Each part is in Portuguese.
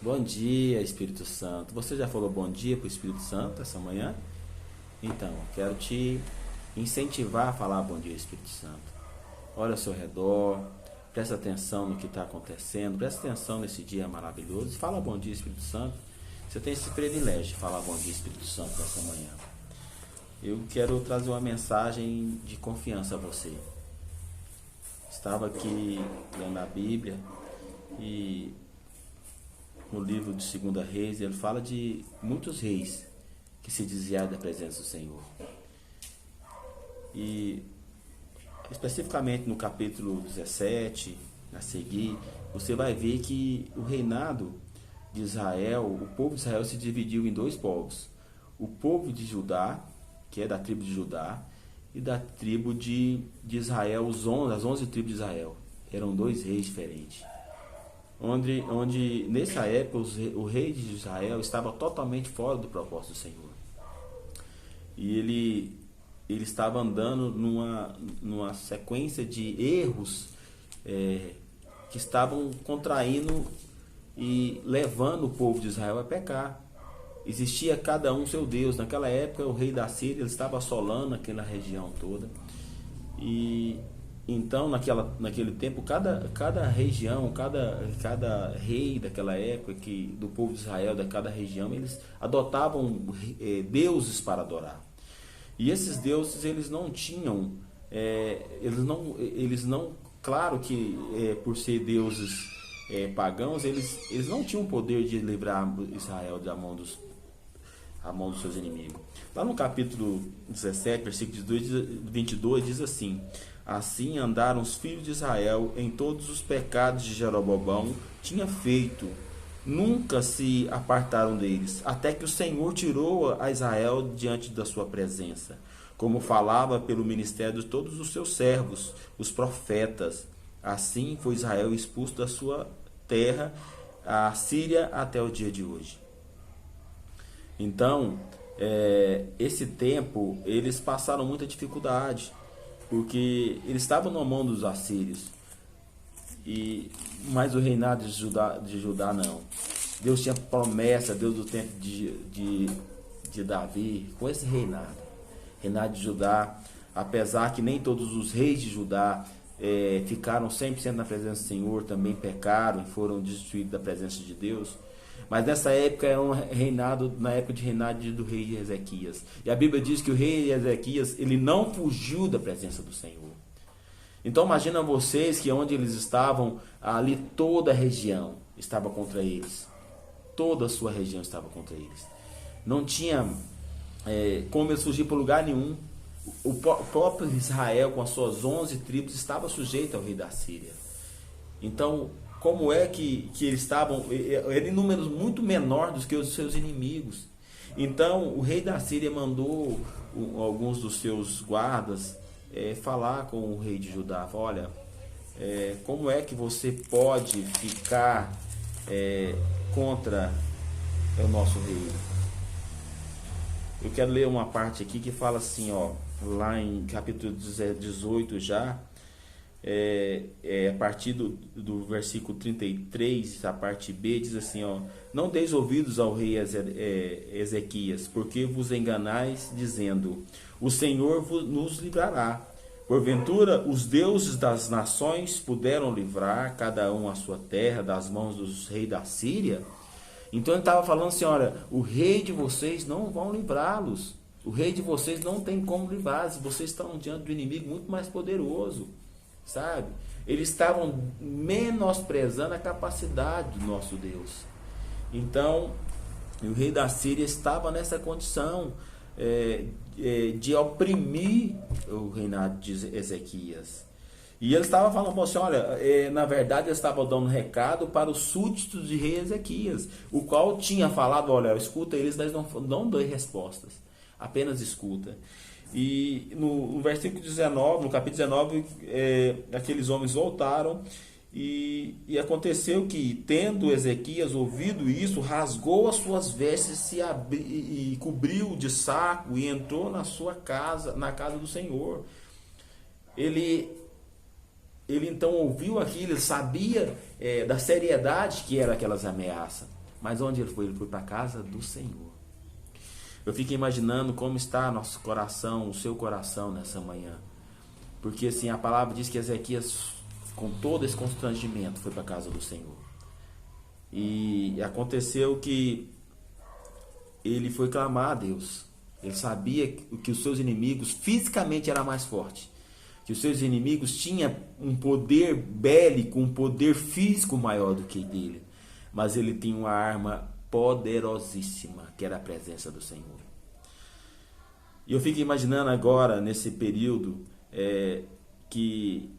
Bom dia, Espírito Santo. Você já falou bom dia para o Espírito Santo essa manhã? Então, quero te incentivar a falar bom dia, Espírito Santo. Olha ao seu redor, presta atenção no que está acontecendo, presta atenção nesse dia maravilhoso e fala bom dia, Espírito Santo. Você tem esse privilégio de falar bom dia, Espírito Santo, nessa manhã. Eu quero trazer uma mensagem de confiança a você. Estava aqui lendo a Bíblia e no livro de Segunda Reis, ele fala de muitos reis que se desviaram da presença do Senhor. E especificamente no capítulo 17, a seguir, você vai ver que o reinado de Israel, o povo de Israel se dividiu em dois povos. O povo de Judá, que é da tribo de Judá, e da tribo de Israel, as 11 tribos de Israel. Eram dois reis diferentes. Onde nessa época o rei de Israel estava totalmente fora do propósito do Senhor. E ele estava andando numa sequência de erros que estavam contraindo e levando o povo de Israel a pecar. Existia cada um seu Deus. Naquela época o rei da Síria ele estava assolando aquela região toda. E então, naquele tempo, cada região, cada rei daquela época, do povo de Israel, da cada região, eles adotavam deuses para adorar. E esses deuses, eles não tinham, claro que por ser deuses pagãos, eles não tinham o poder de livrar Israel da mão dos seus inimigos. Lá no capítulo 17, versículo 22, diz assim: assim andaram os filhos de Israel em todos os pecados de Jeroboão tinha feito, nunca se apartaram deles, até que o Senhor tirou a Israel diante da sua presença, como falava pelo ministério de todos os seus servos, os profetas. Assim foi Israel expulso da sua terra, a Síria, até o dia de hoje. Então, esse tempo, eles passaram muita dificuldade, porque eles estavam na mão dos assírios. Mas o reinado de Judá não. Deus tinha promessa, Deus do tempo de Davi, com esse reinado de Judá, apesar que nem todos os reis de Judá ficaram 100% na presença do Senhor, também pecaram e foram destituídos da presença de Deus. Mas nessa época era na época de reinado do rei Ezequias. E a Bíblia diz que o rei Ezequias, ele não fugiu da presença do Senhor. Então imagina vocês que onde eles estavam, ali toda a região estava contra eles. Toda a sua região estava contra eles. Não tinha como eles fugir para lugar nenhum. O próprio Israel, com as suas 11 tribos, estava sujeito ao rei da Síria. Então, como é que eles estavam? Eram em números muito menores do que os seus inimigos. Então, o rei da Síria mandou alguns dos seus guardas falar com o rei de Judá. Olha, como é que você pode ficar contra o nosso rei? Eu quero ler uma parte aqui que fala assim, lá em capítulo 18 já, a partir do versículo 33, a parte B, diz assim, não deis ouvidos ao rei Ezequias, porque vos enganais, dizendo, o Senhor nos livrará. Porventura, os deuses das nações puderam livrar cada um a sua terra das mãos dos reis da Síria? Então ele estava falando assim, olha, o rei de vocês não vão livrá-los. O rei de vocês não tem como livrá-los. Vocês estão diante do inimigo muito mais poderoso. Sabe? Eles estavam menosprezando a capacidade do nosso Deus. Então, o rei da Síria estava nessa condição de oprimir o reinado de Ezequias. E ele estava falando assim, olha, na verdade ele estava dando um recado para os súditos de rei Ezequias, o qual tinha falado, olha, escuta eles, mas não dê respostas, apenas escuta. E no versículo 19, no capítulo 19, aqueles homens voltaram e aconteceu que, tendo Ezequias ouvido isso, rasgou as suas vestes e cobriu de saco e entrou na sua casa, na casa do Senhor. Ele então ouviu aquilo, ele sabia da seriedade que era aquelas ameaças. Mas onde ele foi? Ele foi para a casa do Senhor. Eu fico imaginando como está nosso coração, o seu coração nessa manhã. Porque assim, a palavra diz que Ezequias, com todo esse constrangimento, foi para a casa do Senhor. E aconteceu que ele foi clamar a Deus. Ele sabia que os seus inimigos fisicamente eram mais fortes. Que os seus inimigos tinham um poder bélico, um poder físico maior do que dele. Mas ele tinha uma arma poderosíssima, que era a presença do Senhor. E eu fico imaginando agora, nesse período, que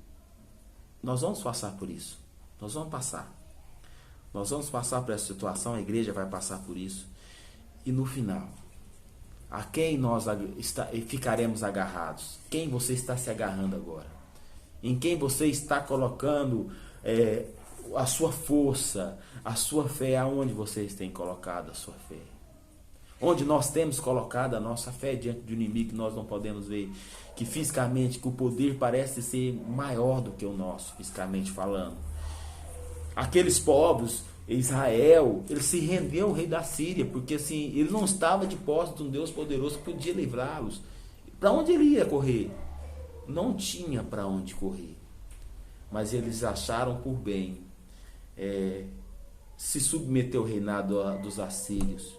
nós vamos passar por isso. Nós vamos passar. Nós vamos passar por essa situação, a igreja vai passar por isso. E no final, a quem nós ficaremos agarrados? Quem você está se agarrando agora? Em quem você está colocando a sua força, a sua fé? Aonde vocês têm colocado a sua fé? Onde nós temos colocado a nossa fé diante do inimigo que nós não podemos ver, que fisicamente, que o poder parece ser maior do que o nosso, fisicamente falando. Aqueles povos, Israel, ele se rendeu ao rei da Síria, porque assim, ele não estava de posse de um Deus poderoso que podia livrá-los. Para onde ele ia correr? Não tinha para onde correr. Mas eles acharam por bem se submeter ao reinado dos assírios,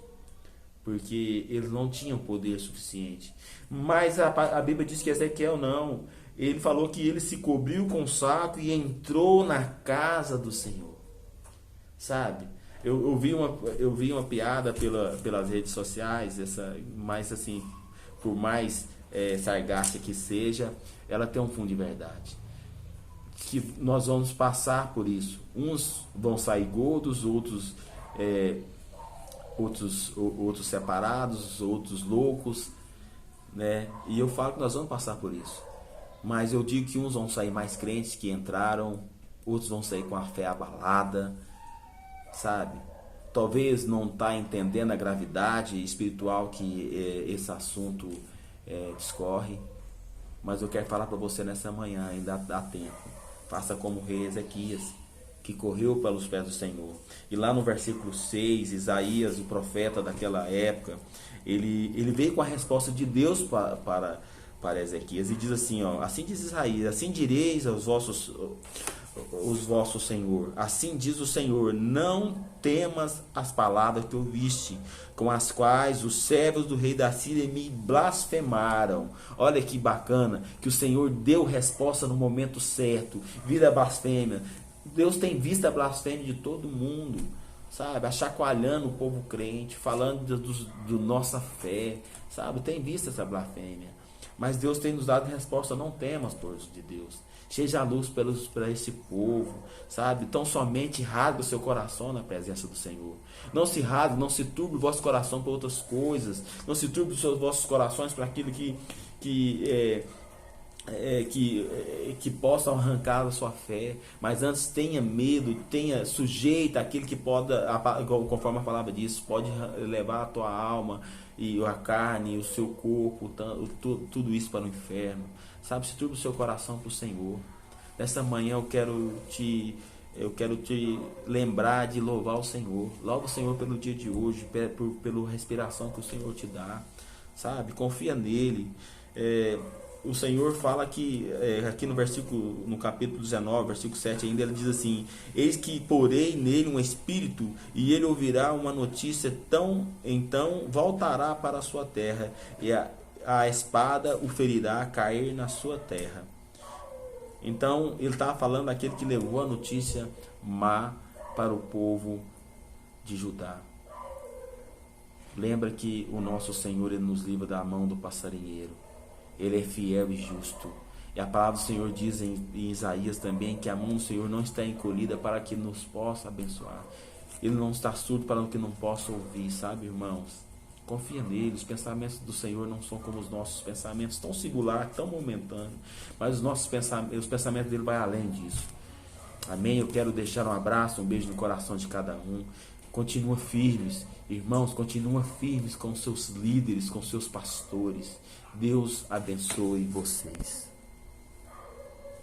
porque eles não tinham poder suficiente. Mas a Bíblia diz que Ezequiel não. Ele falou que ele se cobriu com saco e entrou na casa do Senhor. Sabe? Eu vi uma piada pelas redes sociais, mas assim, por mais sarcástica que seja, ela tem um fundo de verdade. Que nós vamos passar por isso. Uns vão sair gordos, outros separados, outros loucos, né? E eu falo que nós vamos passar por isso. Mas eu digo que uns vão sair mais crentes que entraram, outros vão sair com a fé abalada, sabe? Talvez não está entendendo a gravidade espiritual que esse assunto discorre, mas eu quero falar para você nessa manhã, ainda dá tempo. Faça como o rei Ezequias, que correu pelos pés do Senhor. E lá no versículo 6, Isaías, o profeta daquela época, ele veio com a resposta de Deus para Ezequias e diz assim, ó: assim diz Isaías, assim direis aos vossos Senhor, assim diz o Senhor, não temas as palavras que ouviste, com as quais os servos do rei da Síria me blasfemaram. Olha que bacana, que o Senhor deu resposta no momento certo. Vira a blasfêmia. Deus tem visto a blasfêmia de todo mundo, sabe? Achacoalhando o povo crente, falando do nossa fé, sabe? Tem visto essa blasfêmia. Mas Deus tem nos dado resposta: não temas, povo de Deus. Seja a luz para esse povo, sabe? Então somente rasga o seu coração na presença do Senhor. Não se rasgue, não se turbe o vosso coração para outras coisas. Não se turbe os vossos corações para aquilo que possa arrancar a sua fé. Mas antes tenha medo, tenha sujeita aquilo que pode, conforme a palavra diz, pode levar a tua alma e a carne, o seu corpo, tudo isso para o inferno. Sabe, se turbe o seu coração para o Senhor. Nessa manhã eu quero te lembrar de louvar o Senhor. Louva o Senhor pelo dia de hoje, pela respiração que o Senhor te dá. Sabe, confia nele. O Senhor fala que, aqui no capítulo 19, versículo 7 ainda, ele diz assim: eis que porei nele um espírito, e ele ouvirá uma notícia, então voltará para a sua terra, e a espada o ferirá a cair na sua terra. Então ele está falando daquele que levou a notícia má para o povo de Judá. Lembra que o nosso Senhor, ele nos livra da mão do passarinheiro. Ele é fiel e justo. E a palavra do Senhor diz em Isaías também que a mão do Senhor não está encolhida para que nos possa abençoar. Ele não está surdo para que não possa ouvir, sabe, irmãos? Confia nele. Os pensamentos do Senhor não são como os nossos pensamentos, tão singular, tão momentâneo. Mas os pensamentos dele vão além disso. Amém? Eu quero deixar um abraço, um beijo no coração de cada um. Continua firmes, irmãos, continua firmes com seus líderes, com seus pastores. Deus abençoe vocês.